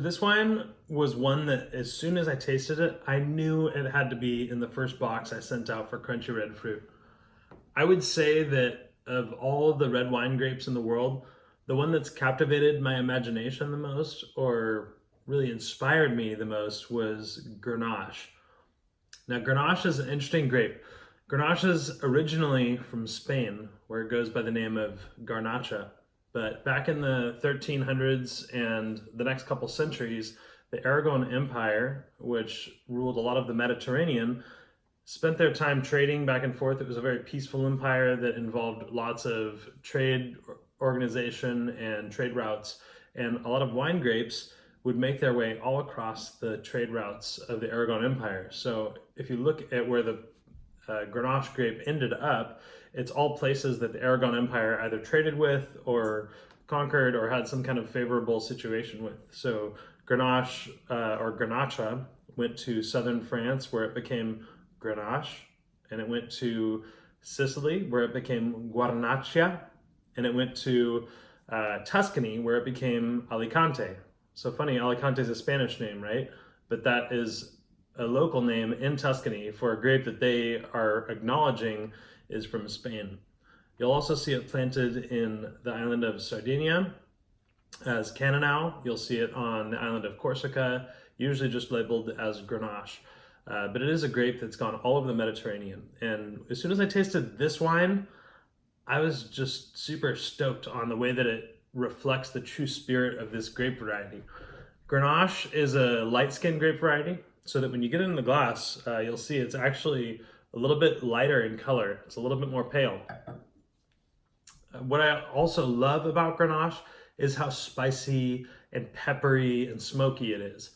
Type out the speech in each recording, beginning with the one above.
this wine was one that as soon as I tasted it, I knew it had to be in the first box I sent out for Crunchy Red Fruit. I would say that of all the red wine grapes in the world, the one that's captivated my imagination the most or really inspired me the most was Grenache. Now, Grenache is an interesting grape. Grenache is originally from Spain, where it goes by the name of Garnacha. But back in the 1300s and the next couple centuries, the Aragon Empire, which ruled a lot of the Mediterranean, spent their time trading back and forth. It was a very peaceful empire that involved lots of trade organization and trade routes. And a lot of wine grapes would make their way all across the trade routes of the Aragon Empire. So if you look at where the Grenache grape ended up, it's all places that the Aragon Empire either traded with or conquered or had some kind of favorable situation with. So Grenache or Grenache went to southern France where it became Grenache, and it went to Sicily where it became Guarnaccia, and it went to Tuscany where it became Alicante. So funny, Alicante is a Spanish name, right? But that is a local name in Tuscany for a grape that they are acknowledging is from Spain. You'll also see it planted in the island of Sardinia as Cannonau. You'll see it on the island of Corsica, usually just labeled as Grenache. But it is a grape that's gone all over the Mediterranean. And as soon as I tasted this wine, I was just super stoked on the way that it reflects the true spirit of this grape variety. Grenache is a light-skinned grape variety, so that when you get it in the glass, you'll see it's actually a little bit lighter in color. It's a little bit more pale. What I also love about Grenache is how spicy and peppery and smoky it is.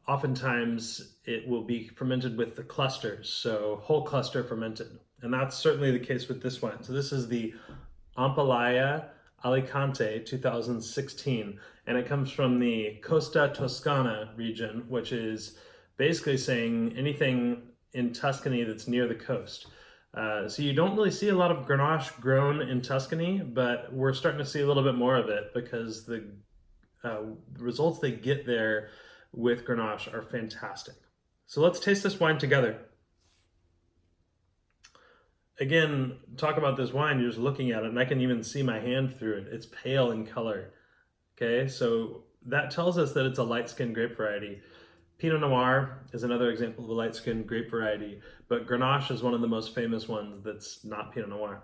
Oftentimes it will be fermented with the clusters, so whole cluster fermented. And that's certainly the case with this wine. So this is the Ampelaia Alicante 2016, and it comes from the Costa Toscana region, which is basically saying anything in Tuscany that's near the coast. So you don't really see a lot of Grenache grown in Tuscany, but we're starting to see a little bit more of it because the results they get there with Grenache are fantastic. So let's taste this wine together. Again, talk about this wine, you're just looking at it and I can even see my hand through it. It's pale in color. Okay, so that tells us that it's a light-skinned grape variety. Pinot Noir is another example of a light-skinned grape variety, but Grenache is one of the most famous ones that's not Pinot Noir.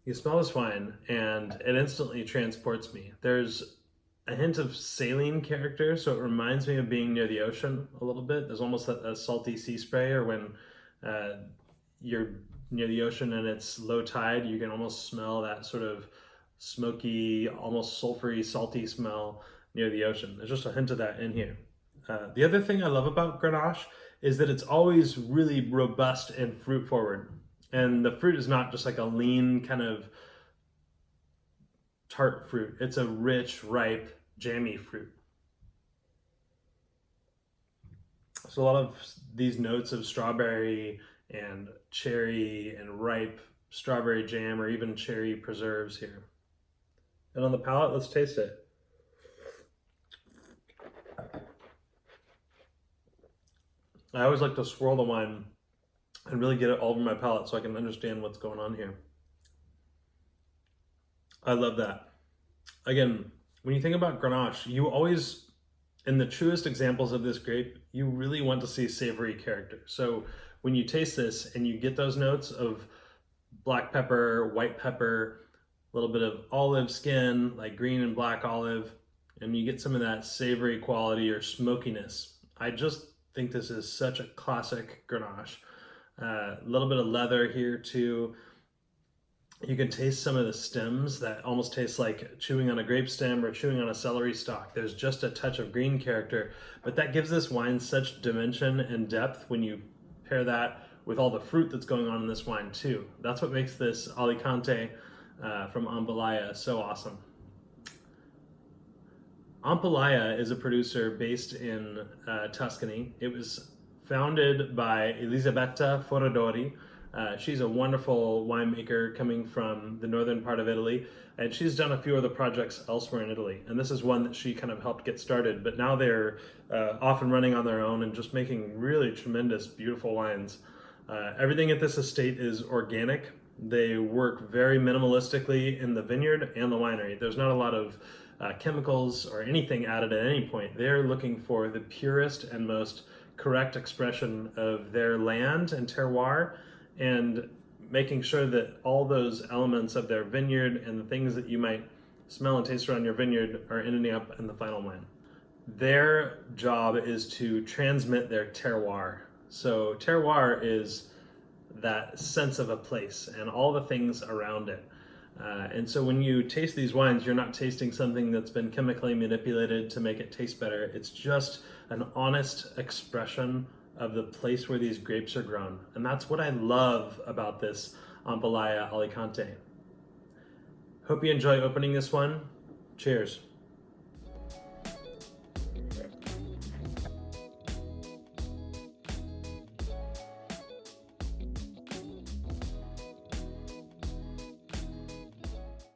You smell this wine and it instantly transports me. There's a hint of saline character, so it reminds me of being near the ocean a little bit. There's almost a salty sea spray, or when you're near the ocean and it's low tide, you can almost smell that sort of smoky, almost sulfury, salty smell near the ocean. There's just a hint of that in here. The other thing I love about Grenache is that it's always really robust and fruit forward. And the fruit is not just like a lean kind of tart fruit. It's a rich, ripe, jammy fruit. So a lot of these notes of strawberry and cherry and ripe strawberry jam or even cherry preserves here. And on the palate, let's taste it. I always like to swirl the wine and really get it all over my palate so I can understand what's going on here. I love that. Again, when you think about Grenache, you always, in the truest examples of this grape, you really want to see savory character. So when you taste this and you get those notes of black pepper, white pepper, a little bit of olive skin, like green and black olive, and you get some of that savory quality or smokiness. I just think this is such a classic Grenache. A little bit of leather here too. You can taste some of the stems that almost taste like chewing on a grape stem or chewing on a celery stalk. There's just a touch of green character, but that gives this wine such dimension and depth when you pair that with all the fruit that's going on in this wine too. That's what makes this Alicante from Ampelaia so awesome. Ampelaia is a producer based in Tuscany. It was founded by Elisabetta Foradori She's a wonderful winemaker coming from the northern part of Italy, and she's done a few other projects elsewhere in Italy. And this is one that she kind of helped get started, but now they're off and running on their own and just making really tremendous, beautiful wines. Everything at this estate is organic. They work very minimalistically in the vineyard and the winery. There's not a lot of chemicals or anything added at any point. They're looking for the purest and most correct expression of their land and terroir, and making sure that all those elements of their vineyard and the things that you might smell and taste around your vineyard are ending up in the final wine. Their job is to transmit their terroir. So terroir is that sense of a place and all the things around it. And so when you taste these wines, you're not tasting something that's been chemically manipulated to make it taste better. It's just an honest expression of the place where these grapes are grown. And that's what I love about this Ampelaia Alicante. Hope you enjoy opening this one. Cheers.